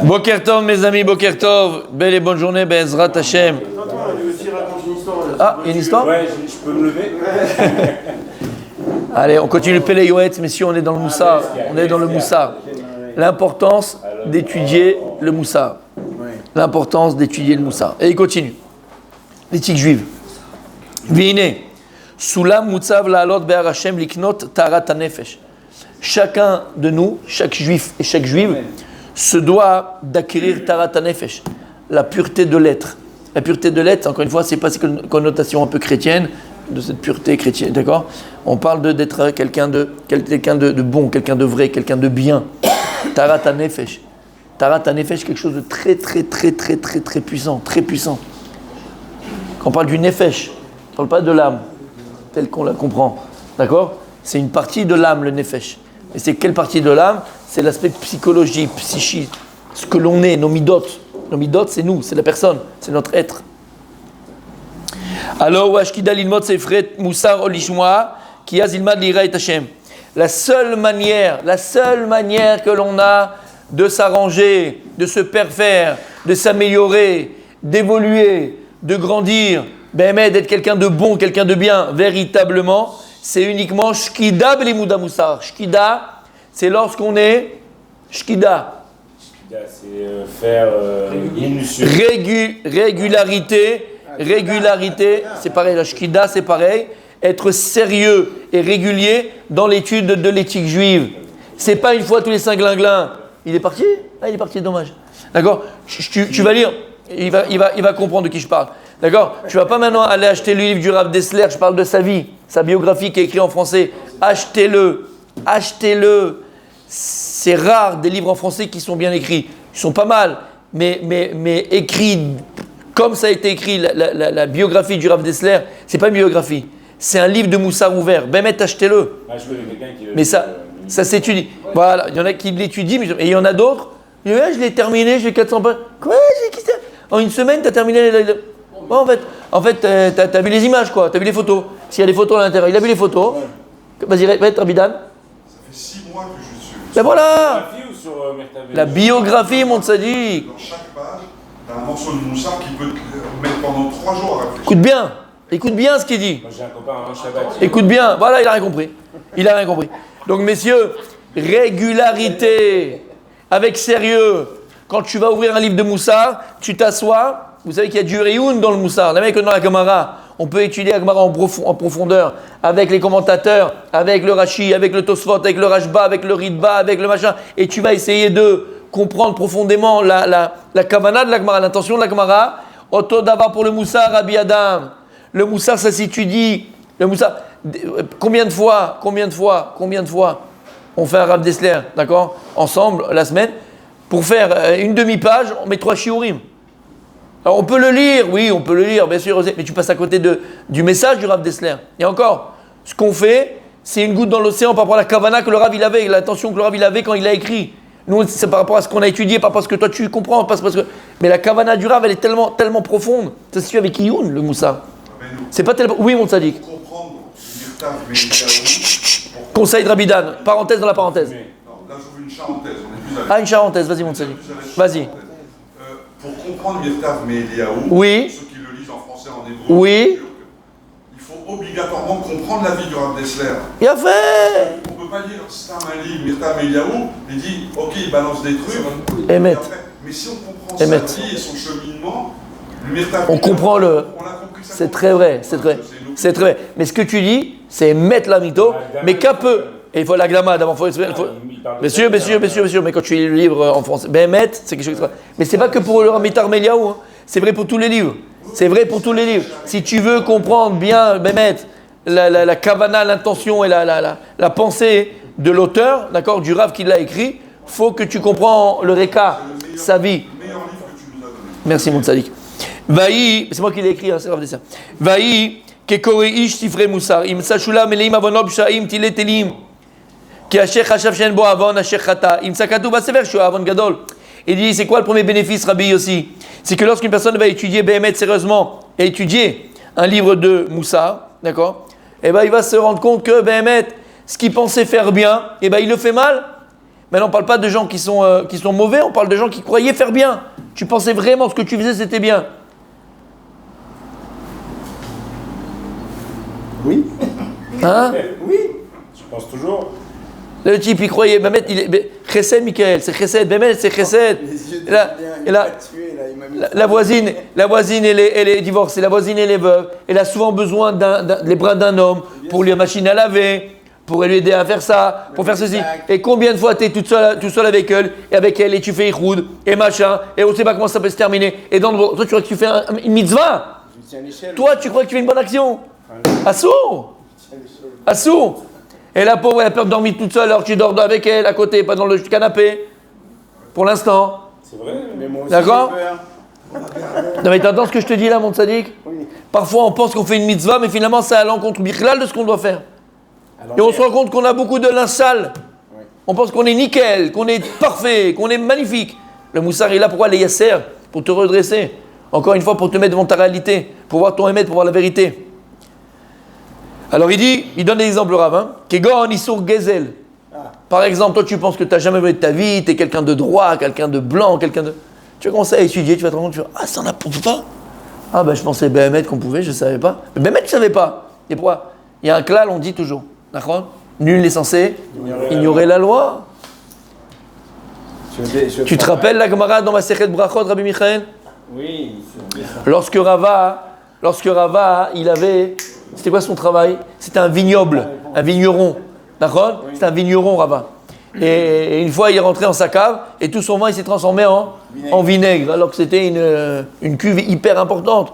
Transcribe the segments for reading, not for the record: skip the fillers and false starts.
Boker Tov, mes amis, Boker Tov. Belle et bonne journée, Be'ezrat Hashem. Ah, il y a une histoire? Ouais, je peux me lever. Allez, on continue le Pele Yoetz, messieurs, on est dans le Moussar. On est dans le Moussar. L'importance d'étudier le Moussar. L'importance d'étudier le Moussar. Et il continue. L'éthique juive. Vine. Sulam mutzav la'alot be'ar Hashem liknot tarat hanefesh. Chacun de nous, chaque juif et chaque juive, se doit d'acquérir tarat hanefesh, la pureté de l'être. La pureté de l'être, encore une fois, c'est pas une connotation un peu chrétienne, de cette pureté chrétienne, d'accord? On parle d'être quelqu'un de bon, quelqu'un de vrai, quelqu'un de bien. Tarat hanefesh. Tarat hanefesh, quelque chose de très puissant, très puissant. Quand on parle du nefesh, on ne parle pas de l'âme, telle qu'on la comprend, d'accord? C'est une partie de l'âme, le nefesh. Et c'est quelle partie de l'âme? C'est l'aspect psychologique, psychique, ce que l'on est, nos midot. Nos midot, c'est nous, c'est la personne, c'est notre être. Alors, washkida lilmod sefret moussar olishmoa ki azilmad lira et Hashem. La seule manière que l'on a de s'arranger, de se parfaire, de s'améliorer, d'évoluer, de grandir, d'être quelqu'un de bon, quelqu'un de bien, véritablement, c'est uniquement shkida b'limouda moussar. Shkida, c'est lorsqu'on est shkida. C'est faire minutieux. Régularité, c'est pareil, la shkida c'est pareil, être sérieux et régulier dans l'étude de l'éthique juive. C'est pas une fois tous les cinq-linglins. Il est parti? Ah, il est parti, dommage. D'accord? Tu vas lire, il va comprendre de qui je parle. D'accord? Tu vas pas maintenant aller acheter le livre du Rav Dessler, je parle de sa vie, sa biographie qui est écrite en français. Achetez-le. C'est rare des livres en français qui sont bien écrits. Ils sont pas mal, mais écrits comme ça a été écrit, la biographie du Rav Dessler, c'est pas une biographie. C'est un livre de Moussar ouvert. Achetez-le. Mais ça s'étudie. Voilà, il y en a qui l'étudient, et il y en a d'autres. Je l'ai terminé, j'ai 400 pages. Quoi? En une semaine, tu as terminé. En fait, t'as vu les images, quoi. T'as vu les photos. S'il y a des photos à l'intérieur, il a vu les photos. Vas-y, répète, Rabidan. Ça fait 6 mois que je suis. Ben voilà. La biographie, mon tzaddik. Dans chaque page, t'as un morceau de moussard qui peut te mettre pendant 3 jours à réfléchir. Écoute bien ce qu'il dit. Moi j'ai un copain un Shabbat. Écoute bien. Voilà, il a rien compris. Donc, messieurs, régularité, avec sérieux. Quand tu vas ouvrir un livre de Moussar, tu t'assois. Vous savez qu'il y a du Rioun dans le Moussar. Les mecs dans la Gemara, on peut étudier la Gemara en profondeur, avec les commentateurs, avec le Rashi, avec le Tosfot, avec le Rashba, avec le Ritba, avec le machin. Et tu vas essayer de comprendre profondément la Kavana de la Gemara, l'intention de la Gemara. Oto d'abord pour le Moussar, Rabbi Adam. Le Moussar, ça s'étudie. Le Moussar, combien de fois on fait un Rav Dessler, d'accord, ensemble, la semaine, pour faire une demi-page, on met 3 shiurim. Alors on peut le lire, oui, on peut le lire, bien sûr, mais tu passes à côté du message du Rav Dessler. Et encore, ce qu'on fait, c'est une goutte dans l'océan par rapport à la kavana que le Rav il avait, l'attention que le Rav il avait quand il a écrit. Nous, c'est par rapport à ce qu'on a étudié, pas parce que toi tu comprends, pas parce que... Mais la kavana du Rav, elle est tellement profonde. Ça se suit avec Iyun, le Moussa. C'est pas tellement... Oui, mon tzaddik. Conseil de Rabidan, parenthèse dans la parenthèse. Non, là j'ouvre une charentaise. Une charentaise, vas-y, mon tzaddik. Vas-y. Pour comprendre Mirtav Me'Eliaou, oui. Ceux qui le lisent en français, en hébreu, oui. Il faut obligatoirement comprendre la vie du Rav Dessler. Il a fait. On ne peut pas dire Stam Ali, Mirtav Me'Eliaou, il dit ok, il balance des trucs. Émet. Mais si on comprend sa vie et son cheminement, Mirtav on comprend le. On a compris ça. C'est très vrai, c'est très vrai. Mais ce que tu dis, c'est mettre la mytho, mais qu'un peu. Et il faut la glama d'abord. Monsieur, mais quand tu lis le livre en français, c'est quelque chose. Mais c'est pas que pour le Ramitar Meliaou, hein. C'est vrai pour tous les livres. Si tu veux comprendre bien, la kavana, l'intention et la pensée de l'auteur, d'accord, du Rav qui l'a écrit, faut que tu comprends le Reka, sa vie. Le meilleur livre que tu nous as donné. Merci, mon tzadik. Vaï, c'est moi qui l'ai écrit, hein, c'est Rav Dessler. Vaï, kekore ish sifre moussar, im sachula meleim avonob shaim tile telim. Il dit, c'est quoi le premier bénéfice, Rabbi Yossi? C'est que lorsqu'une personne va étudier Béhémet sérieusement et étudier un livre de Moussa, d'accord, et il va se rendre compte que Béhémet, ce qu'il pensait faire bien, il le fait mal, Maintenant, on ne parle pas de gens qui sont mauvais, on parle de gens qui croyaient faire bien. Tu pensais vraiment ce que tu faisais, c'était bien. Oui. Hein? Oui. Je pense toujours. Le type, il croyait, Bémet, il est. Chesed, Michael, c'est Chesed, Bémet, c'est Chesed. Les yeux de Là, Julien, et il là, m'a tué, là, il m'a mis La voisine, elle est divorcée, la voisine, elle est veuve. Elle a souvent besoin les bras d'un homme pour lui machine à laver, pour lui aider à faire ça, pour faire ceci. Et combien de fois tu es tout seul avec elle, et tu fais ichoud, et machin, et on ne sait pas comment ça peut se terminer. Et toi, tu crois que tu fais une mitzvah. Je tiens l'échelle. Toi, tu crois que tu fais une bonne action. Assourd. Assourd. Et la pauvre, elle a peur de dormir toute seule, alors tu dors avec elle à côté, pas dans le canapé. Pour l'instant. C'est vrai. Mais moi aussi, D'accord. j'ai peur. Non mais t'entends ce que je te dis là, mon tzaddik? Oui. Parfois on pense qu'on fait une mitzvah, mais finalement c'est à l'encontre bichlal de ce qu'on doit faire. Et on se rend compte qu'on a beaucoup de linge sale. Oui. On pense qu'on est nickel, qu'on est parfait, qu'on est magnifique. Le moussard est là pourquoi les yasser? Pour te redresser. Encore une fois, pour te mettre devant ta réalité, pour voir ton émet, pour voir la vérité. Alors il donne des exemples Rav, hein. Kegon Issour Gezel. Par exemple, toi tu penses que tu n'as jamais volé de ta vie, tu es quelqu'un de droit, quelqu'un de blanc, quelqu'un de... Tu vas commencer à étudier, tu vas te rendre compte, tu vas, ah ça on peut pas. Ah ben je pensais Béhémet qu'on pouvait, je ne savais pas. Mais Béhémet tu ne savais pas. Et pourquoi? Il y a un klal, on dit toujours. D'accord? Nul n'est censé ignorer la loi. Tu te rappelles la Gemara dans ma Sechet Brachot, Rabbi Michael? Oui. Lorsque Rava, il avait... C'était quoi son travail? C'était un vignoble, un vigneron. D'accord? C'était un vigneron, Rava. Et une fois, il est rentré dans sa cave et tout son vin, il s'est transformé en vinaigre, alors que c'était une cuve hyper importante.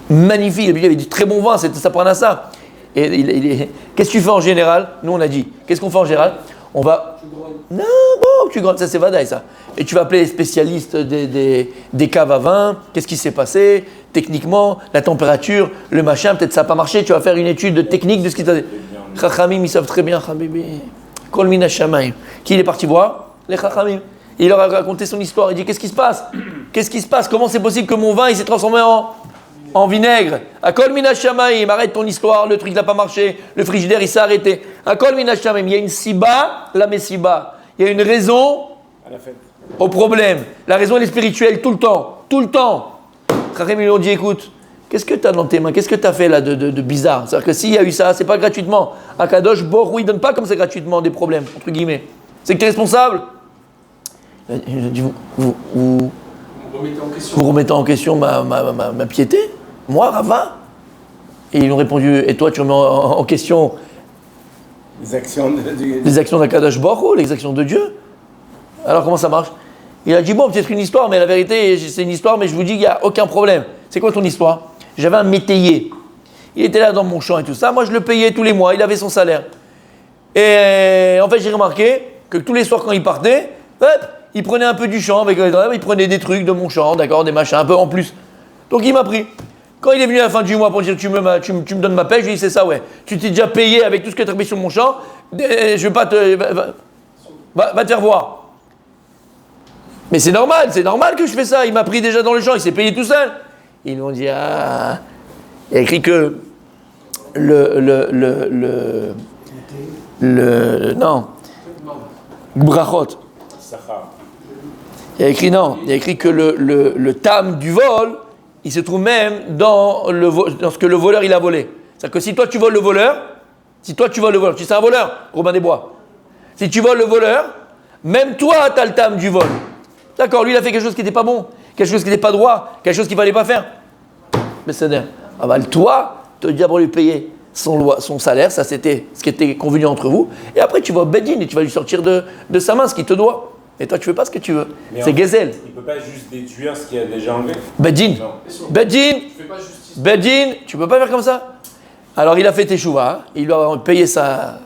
Magnifique. Il y avait du très bon vin, ça prenait à ça. Et qu'est-ce que tu fais en général? Nous, on a dit. Qu'est-ce qu'on fait en général? On va... Non, bon, tu grognes, ça c'est vadaï, ça. Et tu vas appeler les spécialistes des caves à vin. Qu'est-ce qui s'est passé? Techniquement, la température, le machin, peut-être ça n'a pas marché. Tu vas faire une étude technique de ce qui t'a dit. Chachamim, ils savent très bien, Habibi. Kol mina shamayim. Qui il est parti voir? Les Chachamim. Il leur a raconté son histoire. Il dit, qu'est-ce qui se passe? Qu'est-ce qui se passe? Comment c'est possible que mon vin, il s'est transformé en vinaigre? À Kol mina shamayim, arrête ton histoire, le truc n'a pas marché, le frigidaire, il s'est arrêté. À Kol mina shamayim, il y a une siba, la messiba. Il y a une raison au problème. La raison, elle est spirituelle tout le temps. Tout le temps. Chachamim, ils lui ont dit, écoute, qu'est-ce que tu as dans tes mains? Qu'est-ce que tu as fait là de bizarre? C'est-à-dire que s'il y a eu ça, c'est pas gratuitement. Akadosh Borou, il donne pas comme ça gratuitement des problèmes, entre guillemets. C'est que tu es responsable. Il a dit, vous remettez en question ma piété? Moi, Rava? Et ils ont répondu, et toi, tu remets en question Les actions d'Akadosh Borou, les actions de Dieu? Alors comment ça marche? Il a dit, bon, peut-être une histoire, mais la vérité, c'est une histoire, mais je vous dis qu'il n'y a aucun problème. C'est quoi ton histoire? J'avais un métayer. Il était là dans mon champ et tout ça. Moi, je le payais tous les mois. Il avait son salaire. Et en fait, j'ai remarqué que tous les soirs, quand il partait, hop, il prenait un peu du champ avec il prenait des trucs de mon champ, d'accord, des machins, un peu en plus. Donc, il m'a pris. Quand il est venu à la fin du mois pour dire tu me donnes ma paie, je lui ai dit c'est ça, ouais. Tu t'es déjà payé avec tout ce que tu as payé sur mon champ. Je vais pas te. Va te faire voir. Mais c'est normal que je fais ça. Il m'a pris déjà dans le champ, il s'est payé tout seul. Ils m'ont dit, ah, il y a écrit que non, Brachot. Il y a écrit que le tam du vol, il se trouve même dans ce que le voleur il a volé. C'est-à-dire que si toi tu voles le voleur, tu sais un voleur, Robin des Bois. Si tu voles le voleur, même toi tu as le tam du vol. D'accord, lui il a fait quelque chose qui n'était pas bon, quelque chose qui n'était pas droit, quelque chose qu'il ne fallait pas faire. Mais c'est-à-dire, toi, tu dois d'abord lui payer son salaire, ça c'était ce qui était convenu entre vous, et après tu vas au Bedin et tu vas lui sortir de sa main ce qu'il te doit. Et toi tu fais pas ce que tu veux. Mais c'est Gezel. Il ne peut pas juste détruire ce qu'il a déjà enlevé. Bedin, tu peux pas faire comme ça. Alors il a fait teshuva, il lui a payé sa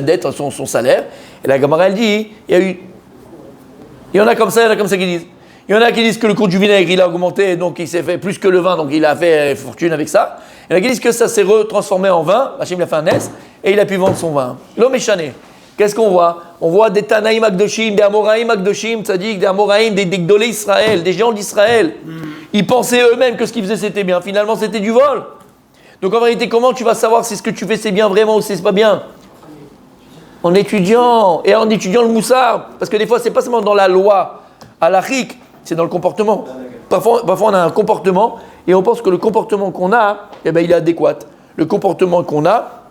dette, son salaire, et la Gemara elle dit, il y en a comme ça qui disent. Il y en a qui disent que le cours du vinaigre il a augmenté, donc il s'est fait plus que le vin, donc il a fait fortune avec ça. Il y en a qui disent que ça s'est retransformé en vin, Hachem l'a fait un nes, et il a pu vendre son vin. L'homme est chané. Qu'est-ce qu'on voit? On voit des Tanaïm Akdoshim, des Amoraïm Akdoshim, c'est-à-dire des Amoraïm, des Gdolé Israël, des gens d'Israël. Ils pensaient eux-mêmes que ce qu'ils faisaient c'était bien, finalement c'était du vol. Donc en vérité, comment tu vas savoir si ce que tu fais c'est bien vraiment ou si c'est pas bien? En étudiant, et en étudiant le moussard. Parce que des fois, c'est pas seulement dans la loi halachique, c'est dans le comportement. Parfois, on a un comportement et on pense que le comportement qu'on a, eh ben, il est adéquat. Le comportement qu'on a,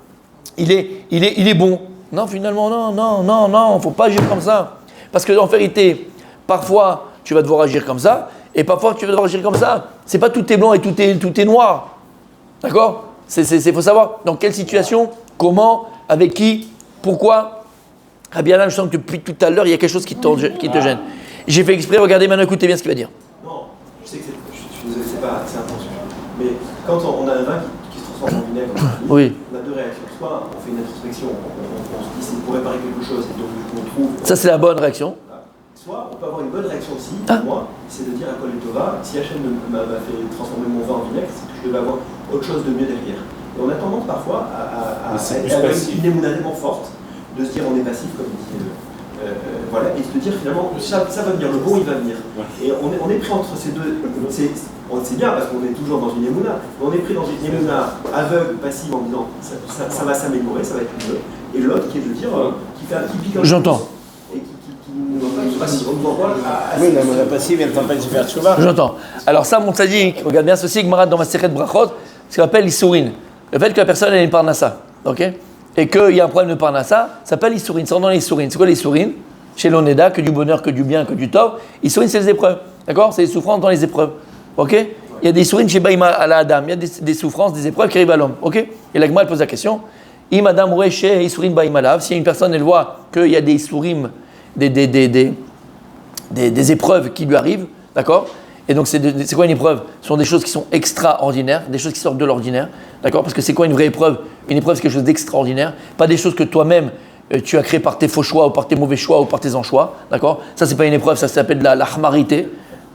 il est bon. Non, finalement, non, faut pas agir comme ça. Parce que en vérité, parfois, tu vas devoir agir comme ça, et parfois, tu vas devoir agir comme ça. C'est pas tout est blanc et tout est noir. D'accord ? Faut savoir dans quelle situation, comment, avec qui, pourquoi. Rabbi Alan, je sens que depuis tout à l'heure, il y a quelque chose qui te gêne. J'ai fait exprès, regardez maintenant, écoutez bien ce qu'il va dire. Non, je sais que je suis désolé, c'est intention. Mais quand on a un vin qui se transforme en vinaigre, oui. On a deux réactions. Soit on fait une introspection, on se dit s'il pourrait réparer quelque chose, et donc on trouve. Ça, c'est la bonne réaction. Soit on peut avoir une bonne réaction aussi, pour moi, c'est de dire à Kol Tova, si Hachem m'a fait transformer mon vin en vinaigre, c'est que je devais avoir autre chose de mieux derrière. Et on a tendance parfois à avoir une émouna tellement forte, de se dire on est passif, comme dit. Voilà, et de se dire finalement, ça va venir, le bon il va venir. Et on est pris entre ces deux. C'est bien parce qu'on est toujours dans une émouna, mais on est pris dans une émouna aveugle, passive, en disant ça va s'améliorer, ça va être mieux. Et l'autre qui est de dire, qui pique un peu. J'entends. Et qui on nous envoie à. Oui, la passive, elle t'empêche de faire tchouva. J'entends. Alors ça, mon tzaddik, regarde bien ceci, Gemara dans ma Masechet Brachot, ce qu'on appelle l'issourin. Le fait que la personne ait une parnassa, ok, et qu'il y a un problème de parnassa, ça s'appelle l'issourin. C'est dans l'issourin. C'est quoi l'issourin? Chez l'Oneda, que du bonheur, que du bien, que du tort. L'issourin, c'est les épreuves, d'accord? C'est les souffrances dans les épreuves, ok? Il y a des issourin chez Baïma à la Adam, il y a des souffrances, des épreuves qui arrivent à l'homme, ok? Et la Gemara, elle pose la question, Madame Oureche, issourin Baïma Lav, si une personne, elle voit qu'il y a des issourim, des épreuves qui lui arrivent, d'accord? Et donc, c'est quoi une épreuve? Ce sont des choses qui sont extraordinaires, des choses qui sortent de l'ordinaire, d'accord? Parce que c'est quoi une vraie épreuve? Une épreuve, c'est quelque chose d'extraordinaire, pas des choses que toi-même, tu as créées par tes faux choix, ou par tes mauvais choix, ou par tes anchois, d'accord? Ça, c'est pas une épreuve, ça s'appelle la khmarité,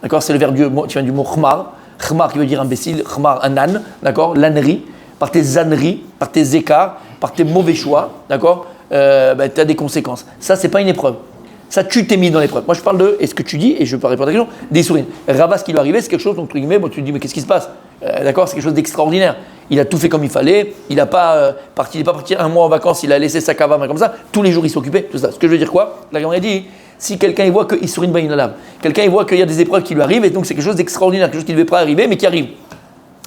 d'accord? C'est le verbe qui vient du mot khmar, khmar qui veut dire imbécile, khmar, un âne, d'accord? L'ânerie, par tes âneries, par tes écarts, par tes mauvais choix, d'accord? Tu as des conséquences. Ça, c'est pas une épreuve. Ça, tu t'es mis dans l'épreuve. Moi, je parle de, est-ce que tu dis, et je ne vais pas répondre à la question, des sourines. Rabat, ce qui lui est arrivé, c'est quelque chose, donc, entre guillemets, bon, tu te dis, mais qu'est-ce qui se passe? D'accord, c'est quelque chose d'extraordinaire. Il a tout fait comme il fallait, il n'est pas parti un mois en vacances, il a laissé sa cavame comme ça, tous les jours il s'occupait, tout ça. Ce que je veux dire quoi? La Gemara dit, si quelqu'un il voit qu'il sourine baïnalav, quelqu'un il voit qu'il y a des épreuves qui lui arrivent, et donc c'est quelque chose d'extraordinaire, quelque chose qui ne devait pas arriver, mais qui arrive.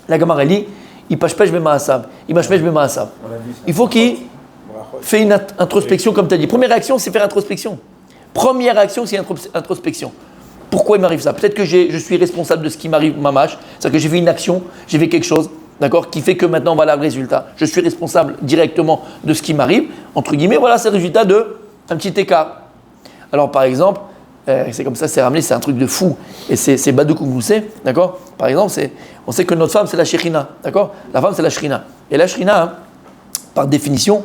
La Gemara dit, il pashpesh b'ma'asav, il mashpesh b'ma'asav. Il faut qu'il fait une introspection, comme tu as dit. Première réaction, c'est faire introspection. Première réaction, c'est introspection. Pourquoi il m'arrive ça? Peut-être que je suis responsable de ce qui m'arrive, mamash. C'est-à-dire que j'ai fait une action, j'ai fait quelque chose, d'accord, qui fait que maintenant, voilà le résultat. Je suis responsable directement de ce qui m'arrive. Entre guillemets, voilà, c'est le résultat d'un petit écart. Alors, par exemple, c'est comme ça, c'est ramené, c'est un truc de fou. Et c'est Badouk Moussé, d'accord? Par exemple, on sait que notre femme, c'est la Shekhinah, d'accord? La femme, c'est la Shekhinah. Et la Shekhinah, hein, par définition,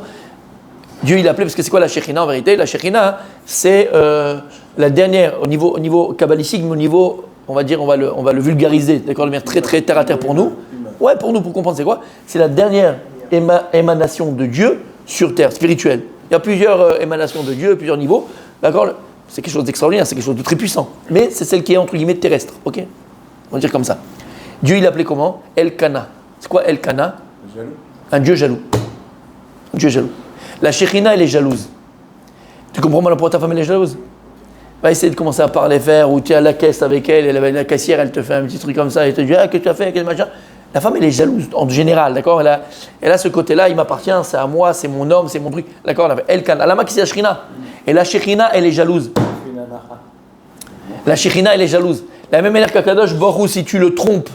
Dieu il l'a appelé, parce que c'est quoi la Shekhinah en vérité? La Shekhinah, c'est la dernière, au niveau kabbalistique, mais au niveau, on va dire, on va le vulgariser, d'accord, de manière très très terre à terre pour nous. Ouais, pour nous, pour comprendre c'est quoi? C'est la dernière émanation de Dieu sur terre, spirituelle. Il y a plusieurs émanations de Dieu, plusieurs niveaux, d'accord? C'est quelque chose d'extraordinaire, c'est quelque chose de très puissant. Mais c'est celle qui est entre guillemets terrestre, ok? On va dire comme ça. Dieu il l'a appelé comment? Elkana. C'est quoi Elkana? Un Dieu jaloux. Un Dieu jaloux. La Shekhinah, elle est jalouse. Tu comprends maintenant pourquoi ta femme elle est jalouse? Va essayer de commencer à parler faire, ou tu es à la caisse avec elle, la caissière, elle te fait un petit truc comme ça, elle te dit ah, qu'est-ce que tu as fait, quel machin. La femme, elle est jalouse en général, d'accord? Elle a ce côté-là, il m'appartient, c'est à moi, c'est mon homme, c'est mon truc, d'accord? Elle canne. La c'est la Shekhinah. Et la Shekhinah, elle est jalouse. La Shekhinah, elle est jalouse. De la même manière qu'Akadosh Borou, si tu le trompes,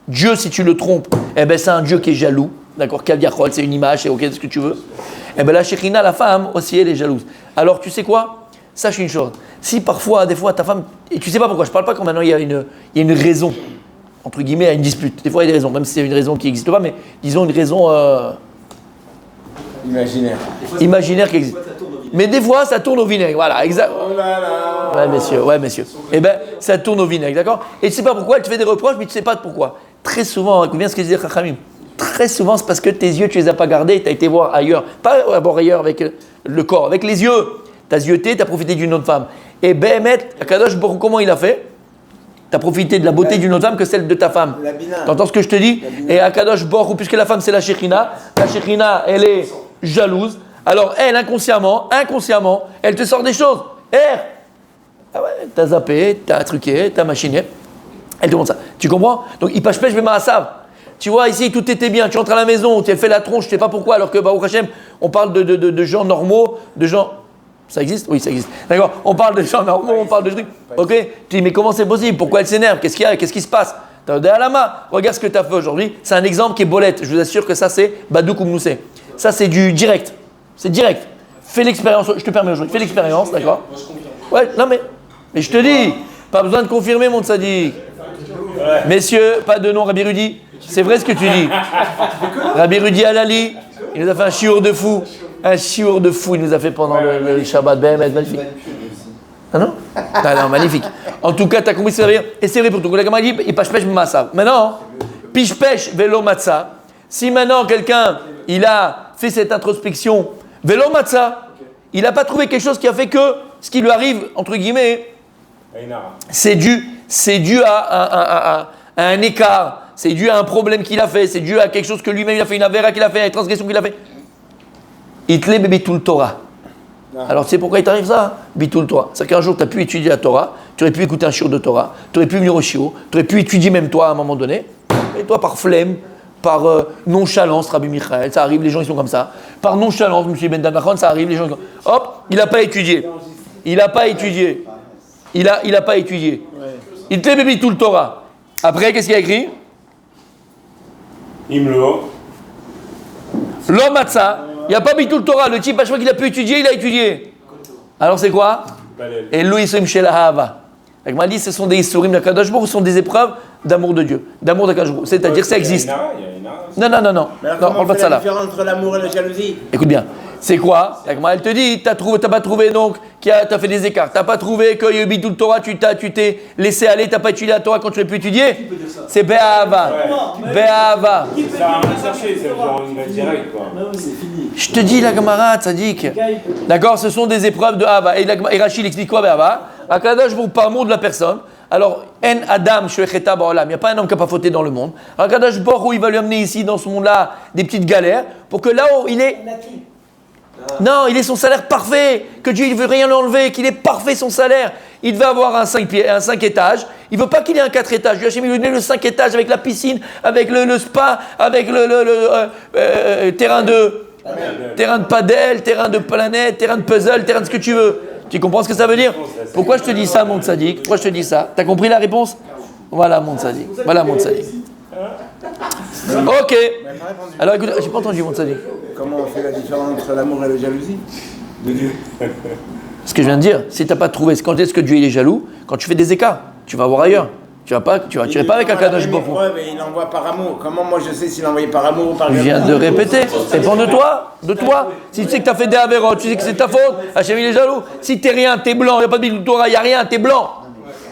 Dieu, si tu le trompes, eh ben c'est un Dieu qui est jaloux, d'accord? Kaviachol, c'est une image, c'est ok, c'est ce que tu veux. Eh bien la Shekhinah, la femme aussi, elle est jalouse. Alors tu sais quoi? Sache une chose. Si parfois, des fois, ta femme, et tu sais pas pourquoi, je parle pas quand maintenant il y a une raison, entre guillemets, à une dispute. Des fois il y a des raisons, même si c'est une raison qui n'existe pas, mais disons une raison imaginaire qui existe. Mais des fois ça tourne au vinaigre, voilà, exact. Oh là là. Ouais messieurs. Eh bien ça tourne au vinaigre, d'accord? Et tu sais pas pourquoi, elle te fait des reproches, mais tu sais pas pourquoi. Très souvent, écoute bien ce que disait Chachamim. Très souvent, c'est parce que tes yeux, tu les as pas gardés, tu as été voir ailleurs. Pas voir ailleurs avec le corps, avec les yeux. Tu as zioté, tu as profité d'une autre femme. Et Béhémet, Akadosh Baruch, comment il a fait? Tu as profité de la beauté d'une autre femme que celle de ta femme. Tu entends ce que je te dis? Et Akadosh Baruch, puisque la femme c'est la Shekhinah, elle est jalouse. Alors elle, inconsciemment, elle te sort des choses. Ah ouais, t'as zappé, t'as truqué, t'as machiné. Elle te montre ça. Tu comprends? Donc, il pêche je vais m'assav. Tu vois, ici, tout était bien. Tu rentres à la maison, tu as fait la tronche, je sais pas pourquoi, alors que, Baruch Hashem, on parle de gens normaux, de gens. Ça existe? Oui, ça existe. D'accord? On parle de gens normaux, on parle de trucs. Ok? Tu dis, mais comment c'est possible? Pourquoi elle s'énerve? Qu'est-ce qu'il y a? Qu'est-ce qui se passe? T'as des alama. Regarde ce que tu as fait aujourd'hui. C'est un exemple qui est bolette. Je vous assure que ça, c'est Badouk ou Moussé. Ça, c'est du direct. C'est direct. Fais l'expérience. Je te permets aujourd'hui. Fais l'expérience, d'accord? Ouais, non, mais je te dis, pas besoin de confirmer, mon tzaddik. Messieurs, pas de nom, Rabbi Rudi. C'est vrai ce que tu dis. Rabbi Rudi Alali, il nous a fait un chiour de fou. Un chiour de fou, il nous a fait pendant le Shabbat. Magnifique. Ah non? Ah non, magnifique. En tout cas, tu as compris ce que ça veut dire. Et c'est vrai pour tout. La camarade dit, il pêche massa. Maintenant, pêche vélo matza. Si maintenant quelqu'un, il a fait cette introspection, vélo matza, il n'a pas trouvé quelque chose qui a fait que ce qui lui arrive, entre guillemets, c'est dû à un écart, c'est dû à un problème qu'il a fait, c'est dû à quelque chose que lui-même il a fait, une avéra qu'il a fait, une transgression qu'il a fait. Itle bitul Torah. Alors tu sais pourquoi il t'arrive ça? Bitul Torah. C'est-à-dire qu'un jour tu as pu étudier la Torah, tu aurais pu écouter un shiur de Torah, tu aurais pu venir au shiur, tu aurais pu étudier même toi à un moment donné, et toi par flemme, par nonchalance, Rabbi Michael, ça arrive, les gens ils sont comme ça. Par nonchalance, M. Ben Danachon, ça arrive, les gens hop, il n'a pas étudié. Il n'a pas étudié. Il a pas étudié. Il te bébé tout le Torah. Après, qu'est-ce qu'il a écrit? Imlo. L'homme a ça. Il n'y a pas mis tout le Torah. Le type, à chaque fois qu'il a pu étudier, il a étudié. Alors c'est quoi? Et Louis Shel Ahava. Avec m'a dit, ce sont des histoires de Kadosh Baruch Hu, ce sont des épreuves d'amour de Dieu, d'amour de Kadosh Baruch Hu. C'est-à-dire que ça existe. Non, on parle pas de ça là. La différence entre l'amour et la jalousie. Écoute bien. C'est quoi? Elle te dit, t'as pas trouvé donc, t'as fait des écarts. T'as pas trouvé que Yobi tout le Torah, tu t'es laissé aller, t'as pas étudié la Torah quand tu l'as pu étudier? C'est Be'ava. Be'ava. Ça va rien chercher, c'est genre une direct quoi. Je te dis la camarade, Sadik. D'accord, ce sont des épreuves de Hava. Et Rachid explique quoi Be'ava? Akadosh Baruch Hu par amour de la personne. Alors, En Adam Shecheta Ba'olam, il n'y a pas un homme qui n'a pas fauté dans le monde. Akadosh Baruch Hu, il va lui amener ici dans ce monde-là des petites galères pour que là-haut il est. Non, il est son salaire parfait, que Dieu ne veut rien lui enlever, qu'il est parfait son salaire. Il devait avoir un 5 étages, il ne veut pas qu'il ait un 4 étages. Lui, il lui donne le 5 étages avec la piscine, avec le spa, avec le terrain de padel, terrain de planète, terrain de puzzle, terrain de ce que tu veux. Tu comprends ce que ça veut dire? Pourquoi je te dis ça, mon tzaddik? Pourquoi je te dis ça? T'as compris la réponse? Voilà, mon tzaddik. Voilà, mon tzaddik. Ok. Alors écoute, j'ai pas entendu, mon tzaddik. Comment on fait la différence entre l'amour et la jalousie de Dieu? Ce que je viens de dire, si tu n'as pas trouvé, quand est-ce que Dieu il est jaloux? Quand tu fais des écarts, tu vas voir ailleurs. Tu vas tirer pas avec un Kadosh Baruch Hu. Il envoie par amour. Comment moi je sais s'il a envoyé par amour ou par jalousie? Je viens de répéter. Ça dépend de toi. Si tu sais que tu as fait des avérotes, tu sais que c'est ta faute, Hachem il est jaloux. Si tu n'es rien, tu es blanc, il n'y a pas de Bible Torah, il n'y a rien, tu es blanc.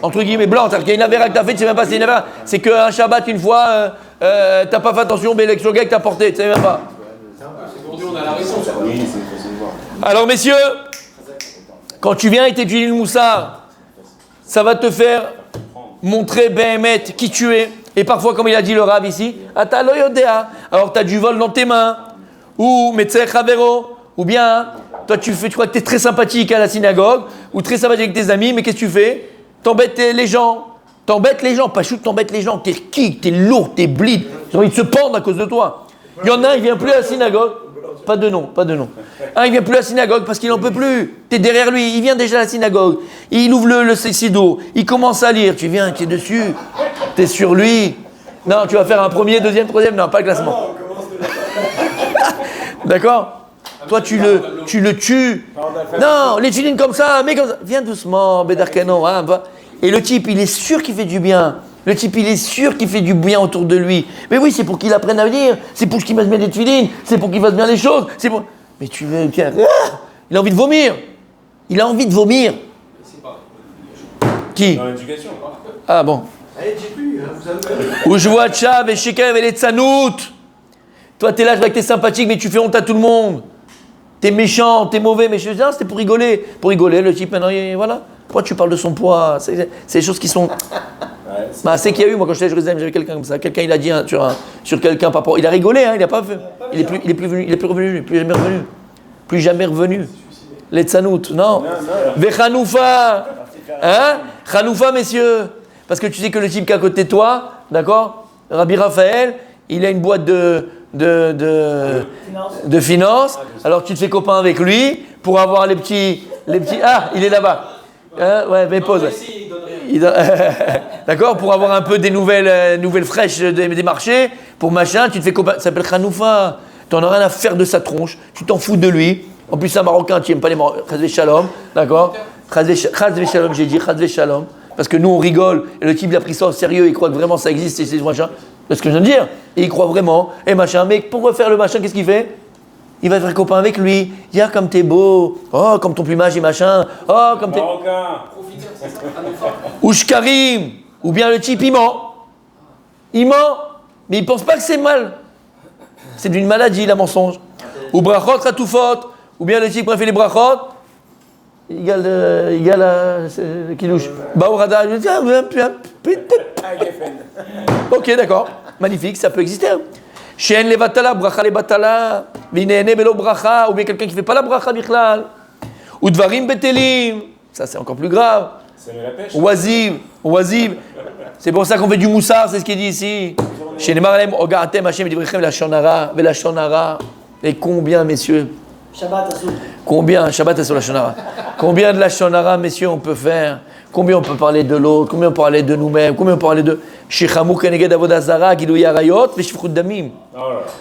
Entre guillemets, blanc. C'est-à-dire qu'il y a une avéra que tu as fait, tu sais même pas si c'est une avéra. C'est qu'un Shabbat, une fois, tu n'as pas fait attention, mais l'ex-gars que tu as porté, tu sais même pas. Alors messieurs, quand tu viens et t'étudies le Moussar, ça va te faire montrer Behemet qui tu es. Et parfois, comme il a dit le Rav ici, Ata lo yodea. Alors tu as du vol dans tes mains, ou Metzeh Chavero, ou bien toi tu crois que tu es très sympathique à la synagogue, ou très sympathique avec tes amis, mais qu'est-ce que tu fais? T'embêtes les gens. Pas chou, t'embêtes les gens. T'es kick, t'es lourd, t'es bleed. Ils ont envie de se pendre à cause de toi. Il y en a un, il vient plus à la synagogue. Pas de nom. Un, il vient plus à la synagogue parce qu'il n'en peut plus. Tu es derrière lui, il vient déjà à la synagogue. Il ouvre le sido, il commence à lire. Tu viens, tu es dessus. Tu es sur lui. Non, tu vas faire un premier, deuxième, troisième. Non, pas le classement. D'accord? Toi, tu le tues. Non, les filines comme ça, mais comme ça. Viens doucement, Bédarkano. Hein, et le type, il est sûr qu'il fait du bien. Le type, il est sûr qu'il fait du bien autour de lui. Mais oui, c'est pour qu'il apprenne à venir. C'est pour qu'il fasse bien les tefilines. C'est pour qu'il fasse bien les choses. Mais tu veux... Il a envie de vomir. Qui? Dans l'éducation. Ah bon. Où je vois Tchav et Shekev et les Tzanout. Toi, t'es là, je vois que t'es sympathique, mais tu fais honte à tout le monde. T'es méchant, t'es mauvais. Mais je dis, c'était pour rigoler. Pour rigoler, le type, maintenant, voilà. Pourquoi tu parles de son poids? C'est des choses qui sont... c'est qu'il y a eu, moi quand j'étais à Jérusalem, j'avais quelqu'un comme ça. Quelqu'un il a dit sur quelqu'un par rapport. Il a rigolé, hein, il a pas fait. Il est plus revenu, il est plus jamais revenu. plus jamais revenu. Les tzanout, non. Vechanoufa. Hein? Chanoufa, messieurs. Parce que tu sais que le type qui est à côté de toi, d'accord? Rabbi Raphaël, il a une boîte de finance. Alors tu te fais copain avec lui pour avoir les petits. Ah, il est là-bas. Hein? Ouais, mais pause. D'accord? Pour avoir un peu des nouvelles fraîches des marchés, pour machin, tu te fais copain. Ça s'appelle Chanoufa. Tu n'en as rien à faire de sa tronche. Tu t'en fous de lui. En plus, c'est un Marocain, tu n'aimes pas les Marocains. Chazvé Shalom. D'accord? Chazvé Shalom, j'ai dit. Chazvé Shalom. Parce que nous, on rigole. Et le type, il a pris ça au sérieux. Il croit que vraiment ça existe. Et c'est machin. C'est ce que je viens de dire. Et il croit vraiment. Et machin. Mais pour faire le machin, qu'est-ce qu'il fait? Il va être copain avec lui. Dire comme t'es beau. Oh, comme ton plumage et machin. Oh, comme t'es. Ou Shkarim. Ou bien le type, il ment. Il ment. Mais il pense pas que c'est mal. C'est d'une maladie, la mensonge. Ou brachot, ratoufot. Ou bien le type qui fait les brachot. Égal à Kilouche. Baourada. Ok, d'accord. Magnifique, ça peut exister. Shen le batala, bracha le batala. Vinene belo bracha. Ou bien quelqu'un qui ne fait pas la bracha bichlal. Ou dvarim betelim. Ça, c'est encore plus grave. Oisiv. C'est pour ça qu'on fait du moussard, c'est ce qu'il dit ici. Shen maralem ogatem Hashem divrichem la shonara. Et combien, messieurs? Combien Shabbat la shonara? Combien de la shonara, messieurs, on peut faire? Combien on peut parler de l'autre? Combien on peut parler de nous-mêmes? Combien on peut parler de Shechamou keneged avodah zara, gilui arayot, veshifrut damim?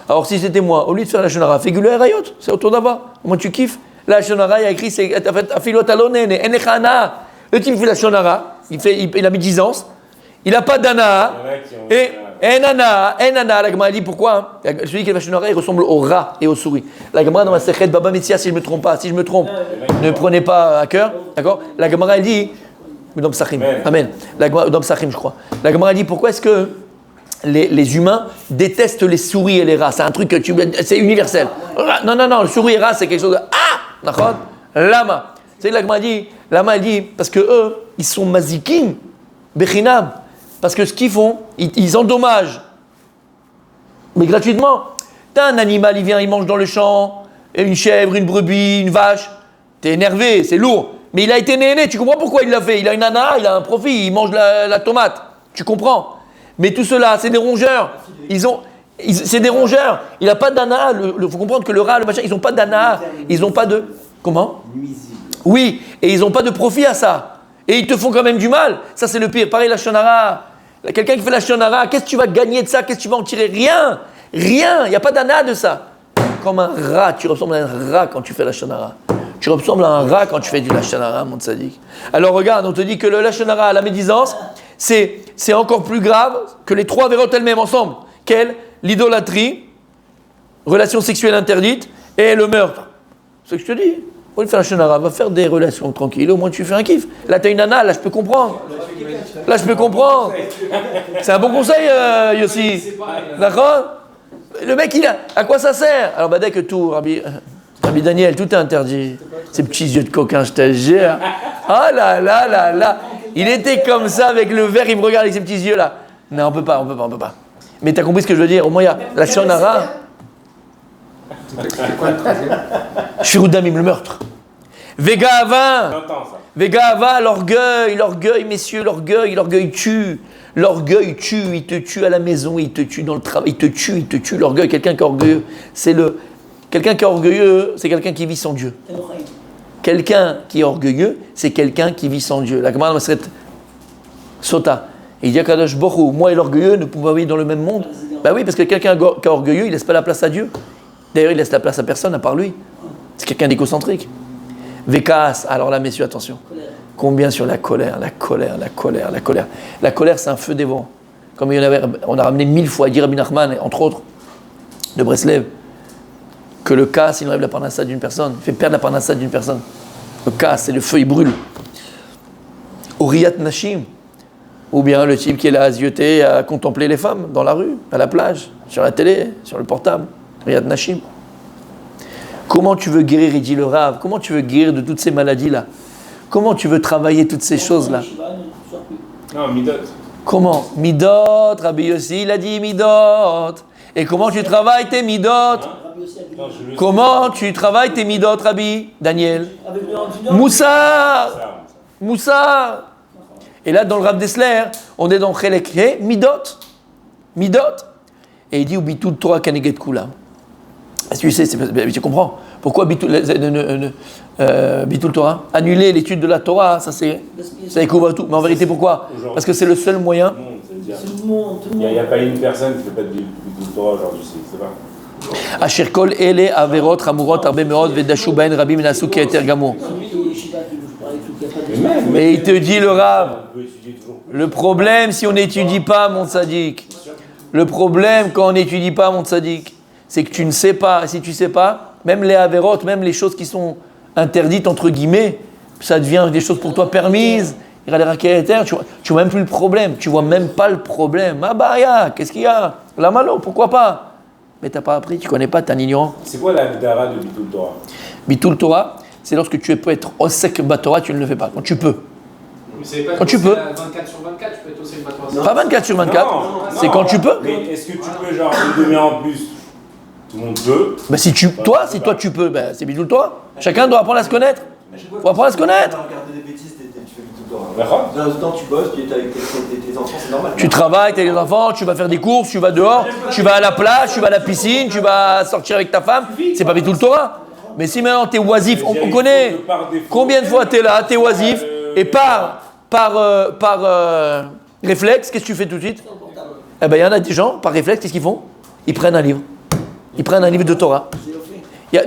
Alors si c'était moi, au lieu de faire la shonara, fais gilui arayot, c'est autour d'abord. Au moins tu kiffes. La shonara, il y a écrit, c'est afilot alonene, enechana. Le type fait la shonara, il a mis 10 ans, il n'a pas d'ana, et enana, la Gemara dit pourquoi? Celui qui fait la shonara, il ressemble au rat et aux souris. La Gemara dans ma secrète, Baba Metzia, si je ne me trompe pas, ne prenez pas à cœur, d'accord? La Gemara, elle dit, dans Psachim, amen, dans Psachim, je crois. La Gemara dit pourquoi est-ce que les humains détestent les souris et les rats? C'est un truc que c'est universel. Non, le souris et rat, c'est quelque chose de d'accord? Lama. C'est que la Gemara dit, Lama, elle dit, parce que eux, ils sont mazikim, bechinam. Parce que ce qu'ils font, ils endommagent. Mais gratuitement. T'as un animal, il vient, il mange dans le champ, une chèvre, une brebis, une vache. T'es énervé, c'est lourd. Mais il a été né, tu comprends pourquoi il l'a fait? Il a une nana, il a un profit, il mange la tomate. Tu comprends? Mais tout cela, c'est des rongeurs. C'est des rongeurs. Il n'a pas d'ana. Il faut comprendre que le rat, le machin, ils n'ont pas d'ana. Ils n'ont pas de... Comment? Nuisible. Oui, et ils n'ont pas de profit à ça. Et ils te font quand même du mal. Ça, c'est le pire. Pareil, la shonara. Quelqu'un qui fait la shonara, qu'est-ce que tu vas gagner de ça? Qu'est-ce que tu vas en tirer? Rien. Il n'y a pas d'ana de ça. Comme un rat. Tu ressembles à un rat quand tu fais la shonara. Tu ressembles à un rat quand tu fais du lachonara, mon tzaddik. Alors regarde, on te dit que le lachonara, la médisance, c'est encore plus grave que les 3 vérotes elles-mêmes ensemble. Quelle? L'idolâtrie, relation sexuelle interdite et le meurtre. C'est ce que je te dis. Au lieu de faire la lachonara, va faire des relations tranquilles, au moins tu fais un kiff. Là t'as une nana, là je peux comprendre. C'est un bon conseil, Yossi. D'accord? Le mec, à quoi ça sert? Alors dès que tout, Rabbi Daniel, tout est interdit. Ces petits yeux de coquin, je te jure. Ah là. Il était comme ça avec le verre, il me regarde avec ses petits yeux là. Non, on peut pas. Mais t'as compris ce que je veux dire? Au moins, il y a la shonara. C'est quoi le troisième? Shirut damim, le meurtre. Vegava, l'orgueil, messieurs, l'orgueil tue. L'orgueil tue, il te tue à la maison, il te tue dans le travail, il te tue. L'orgueil, quelqu'un qui est orgueilleux, quelqu'un qui est orgueilleux, c'est quelqu'un qui vit sans Dieu. Quelqu'un qui est orgueilleux, c'est quelqu'un qui vit sans Dieu. La Gemara serait Sota. Et il dit à Kadosh Baruch Hu, moi et l'orgueilleux ne pouvons pas vivre dans le même monde. Ben oui, parce que quelqu'un qui est orgueilleux, il ne laisse pas la place à Dieu. D'ailleurs, il laisse la place à personne à part lui. C'est quelqu'un d'égocentrique. Vekas, alors là, messieurs, attention. Combien sur la colère? La colère, c'est un feu dévorant. Comme on a ramené 1000 fois, dit Rabbi Nachman, entre autres, de Breslev, que le cas, il enlève la parnassa d'une personne, il fait perdre la parnassa d'une personne. Le cas, c'est le feu, il brûle. Oriyat Nashim, ou bien le type qui est là à zioter, à contempler les femmes dans la rue, à la plage, sur la télé, sur le portable. Oriyat Nashim. Comment tu veux guérir, il dit le Rav, comment tu veux guérir de toutes ces maladies-là? Comment tu veux travailler toutes ces choses-là? Non, Midot. Comment? Midot, Rabbi Yossi, il a dit Midot. Et comment tu travailles tes Midot? Comment tu travailles tes midot, Rabbi Daniel? Moussar. Et là, dans le Rav Dessler, on est dans Chelek midot. Et il dit Bitul Torah Kaneget Kula. Est-ce que tu sais, tu comprends pourquoi Bitul Torah? Annuler l'étude de la Torah, ça couvre tout. Mais en vérité, pourquoi? Parce que c'est le seul moyen. Il n'y a pas une personne qui ne fait pas de Bitul Torah aujourd'hui, c'est pas. Asher kol ele averot hamurot arbe meod vedashu baen rabim nasu keter gamour. Mais il te dit le Rav, le problème si on n'étudie pas, mon tzaddik, le problème quand on n'étudie pas, mon tzaddik, c'est que tu ne sais pas. Si tu ne sais pas, même les averot, même les choses qui sont interdites entre guillemets, ça devient des choses pour toi permises. Tu vois même plus le problème, tu vois même pas le problème. Ah bah qu'est-ce qu'il y a? La malo, pourquoi pas? Mais tu n'as pas appris, tu ne connais pas, tu es un ignorant. C'est quoi la Bidara de Bitul Torah? Bitul Torah, c'est lorsque tu peux être osek batora, tu ne le fais pas. Quand tu peux. Pas quand tu peux. 24 sur 24, tu peux être osek batora. Pas 24 sur 24, c'est quand tu peux. Mais est-ce que tu peux, genre, une demi-heure en plus? Tout le monde peut. Bah, si toi tu peux, bah, c'est Bitul Torah. Chacun doit apprendre à se connaître. Faut apprendre à se connaître. Regarder des bêtises, tu fais Bitul Torah. D'accord. Dans le temps, tu bosses, tu es avec tes enfants, c'est normal. Tu travailles, tu as les enfants, tu vas faire des courses, tu vas dehors, tu vas à la plage, tu vas à la piscine, tu vas sortir avec ta femme. C'est pas Bitul Torah. Mais si maintenant tu es oisif, on connaît combien de fois tu es là, tu es oisif, et par réflexe, qu'est-ce que tu fais tout de suite? Eh bien, il y en a des gens, par réflexe, qu'est-ce qu'ils font? Ils prennent un livre. Ils prennent un livre de Torah.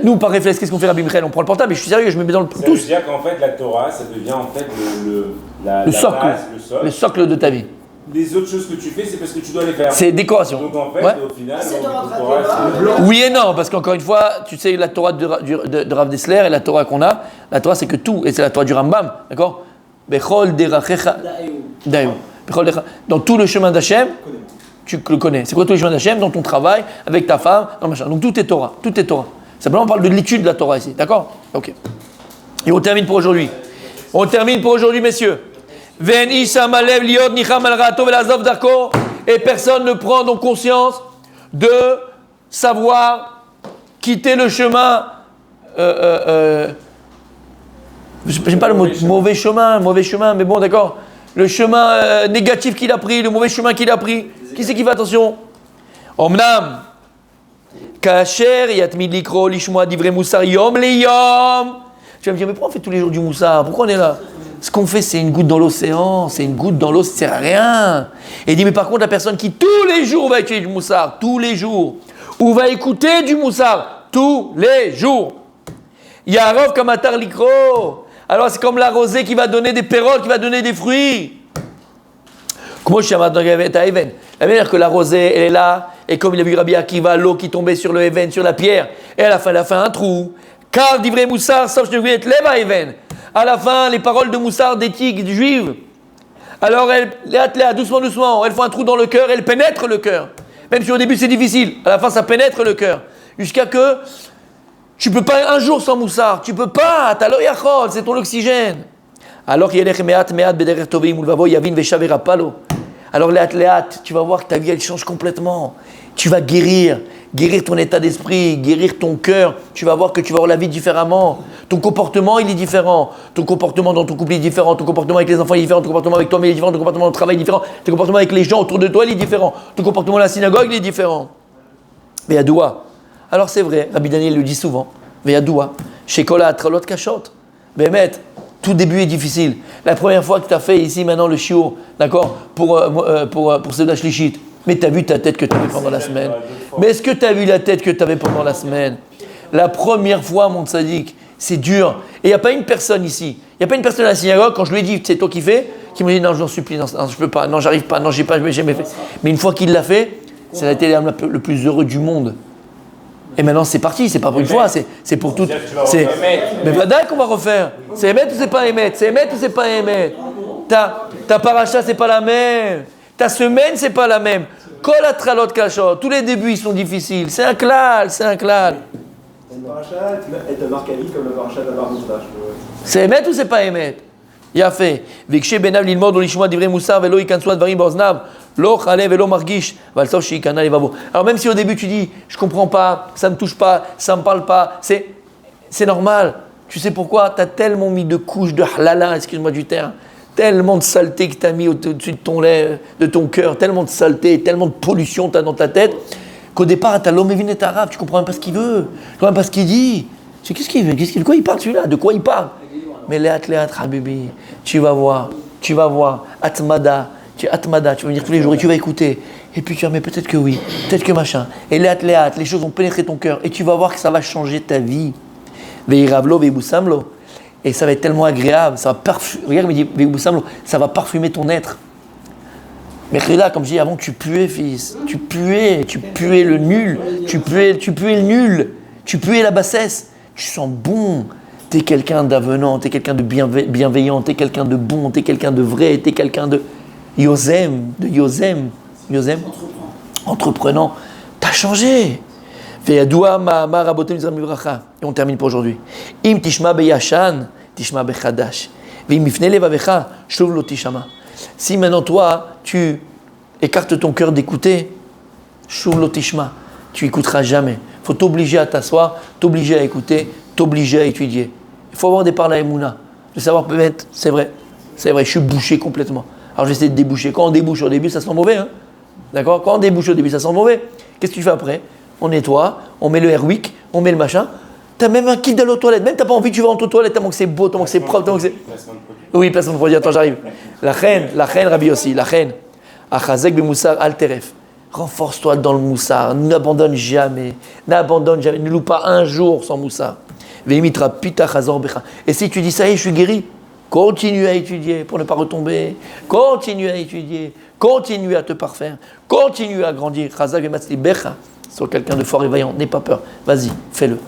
Nous, par réflexe, qu'est-ce qu'on fait, Rabbi Michael? On prend le portable, mais je suis sérieux, je me mets dans le... Ça veut dire qu'en fait, la Torah, ça devient en fait le socle, le socle de ta vie. Les autres choses que tu fais, c'est parce que tu dois les faire. C'est décoration. Donc en fait, au final, oui et non, parce qu'encore une fois, tu sais, la Torah de Rav Dessler et la Torah qu'on a, la Torah c'est que tout, et c'est la Torah du Rambam, d'accord? Bechol derachecha dayu. Dans tout le chemin d'Hachem, tu le connais. C'est quoi tout le chemin d'Hachem? Dans ton travail, avec ta femme, dans machin. Donc tout est Torah, tout est Torah. Simplement, on parle de l'étude de la Torah ici, d'accord? Ok. Et on termine pour aujourd'hui. Messieurs. Et personne ne prend donc conscience de savoir quitter le chemin. J'aime pas le mot mauvais chemin, mais bon, d'accord. Le chemin négatif qu'il a pris, le mauvais chemin qu'il a pris. Qui c'est qui fait attention? Omnam. Kacher yatmid likro lishmoa divrei moussar yom leyom. Tu vas me dire, mais pourquoi on fait tous les jours du moussar? Pourquoi on est là? Ce qu'on fait, c'est une goutte dans l'océan. C'est une goutte dans l'eau, ça sert à rien. Et il dit, mais par contre, la personne qui tous les jours va étudier du moussar, tous les jours, ou va écouter du moussar, tous les jours. Yarov kamatar likro. Alors c'est comme la rosée qui va donner des péroles, qui va donner des fruits. Comment je suis à Even? La manière que la rosée, elle est là, et comme il a vu Rabbi Akiva, l'eau qui tombait sur le Even, sur la pierre, et à la fin, elle a fait un trou. Car divrei moussar, sauf que leva Even. À la fin, les paroles de Moussar d'éthique juive. Alors, doucement, elles font un trou dans le cœur, elles pénètrent le cœur. Même si au début c'est difficile, à la fin ça pénètre le cœur. Jusqu'à que tu peux pas un jour sans Moussar, tu peux pas, t'as l'oyachol, c'est ton oxygène. Alors, alors, tu vas voir que ta vie elle change complètement. Tu vas guérir ton état d'esprit, guérir ton cœur. Tu vas voir que tu vas voir la vie différemment. Ton comportement, il est différent. Ton comportement dans ton couple est différent. Ton comportement avec les enfants est différent. Ton comportement avec toi-même est différent. Ton comportement au travail est différent. Ton comportement avec les gens autour de toi, il est différent. Ton comportement à la synagogue, il est différent. Veyadoua. Alors c'est vrai, Rabbi Daniel le dit souvent. Veyadoua. Shekola atralot kashot. Bémet, tout début est difficile. La première fois que tu as fait ici maintenant le shiur, d'accord, pour Seudah Shlichit. Mais tu as vu ta tête que tu avais pendant la semaine. Mais est-ce que tu as vu la tête que tu avais pendant la semaine? La première fois, mon tzaddik, c'est dur. Et il n'y a pas une personne ici. Il n'y a pas une personne à la synagogue, quand je lui ai dit, c'est toi qui fais, qui me dit, non, j'en supplie, non, je peux pas, non, j'arrive pas, non, j'ai jamais fait. Mais une fois qu'il l'a fait, ça a été le plus heureux du monde. Et maintenant, c'est parti, c'est pas pour une fois, c'est pour tout. Mais Vadaï qu'on va refaire. C'est émettre ou c'est pas émettre? C'est émettre ou c'est pas émettre? Ta paracha, c'est pas la même. Ta semaine, c'est pas la même. Kol atralot kashot. Tous les débuts, ils sont difficiles. C'est un klal. La paracha, elle te marque à vie comme la paracha de la bar moustache. C'est émettre ou c'est pas émettre? יפה. ויקשה בעיניו ללמוד ולשמוע דברי מוסר ולא ייכנסו הדברים באוזניו, לא חלה ולא מרגיש, ועל סוף שייכנע לבבו. Alors même si au début tu dis, je comprends pas, ça me touche pas, ça me parle pas, c'est normal. Tu sais pourquoi? Tu as tellement mis de couches de halala, excuse-moi du terme, tellement de saleté que tu as mis au-dessus de ton lait, de ton cœur, tellement de saleté, tellement de pollution tu as dans ta tête, qu'au départ, tu as l'homme et arabe, tu comprends même pas ce qu'il veut, tu comprends même pas ce qu'il dit. Qu'est-ce qu'il veut? De quoi il parle celui-là? De quoi il parle? Mais léat, habibi, tu vas voir, atmada, tu vas venir tous les jours et tu vas écouter. Et puis tu vas, mais peut-être que oui, peut-être que machin. Et léat, les choses vont pénétrer ton cœur et tu vas voir que ça va changer ta vie. Veiravlo, veibousamlo. Et ça va être tellement agréable, ça va parfumer, regarde, il me dit, veibousamlo, ça va parfumer ton être. Mais là, comme je dis avant, tu puais, fils. Tu puais le nul. Tu puais le nul. Tu puais la bassesse. Tu sens bon. T'es quelqu'un d'avenant, t'es quelqu'un de bienveillant, t'es quelqu'un de bon, t'es quelqu'un de vrai, t'es quelqu'un de Yosem, entreprenant. T'as changé. Et on termine pour aujourd'hui. Im tishma beyashan, tishma bechadash. Vim mifne levavecha, shuv lo tishama. Si maintenant toi, tu écartes ton cœur d'écouter, shuv lo tishma, tu écouteras jamais. Il faut t'obliger à t'asseoir, t'obliger à écouter, t'obliger à étudier. Il faut avoir des parts d'Aïmouna. De savoir peut-être, c'est vrai, je suis bouché complètement. Alors je vais essayer de déboucher. Quand on débouche au début, ça sent mauvais. Hein, d'accord? Quand on débouche au début, ça sent mauvais. Qu'est-ce que tu fais après? On nettoie, on met le Airwick, on met le machin. T'as même un kit d'aller aux toilettes. Même t'as pas envie, tu vas en toilette tellement que c'est beau, tellement que c'est propre, tellement que c'est... Oui, placement de produit. Attends, j'arrive. La reine, Rabbi aussi, la reine. Achazek be-moussar al-teref. Renforce-toi dans le moussar. N'abandonne jamais. Ne loue pas un jour sans moussar. Veimitra pita chazor becha. Et si tu dis ça y est, je suis guéri, continue à étudier pour ne pas retomber. Continue à étudier. Continue à te parfaire. Continue à grandir. Chazak vematzli becha. Sois quelqu'un de fort et vaillant. N'aie pas peur. Vas-y, fais-le.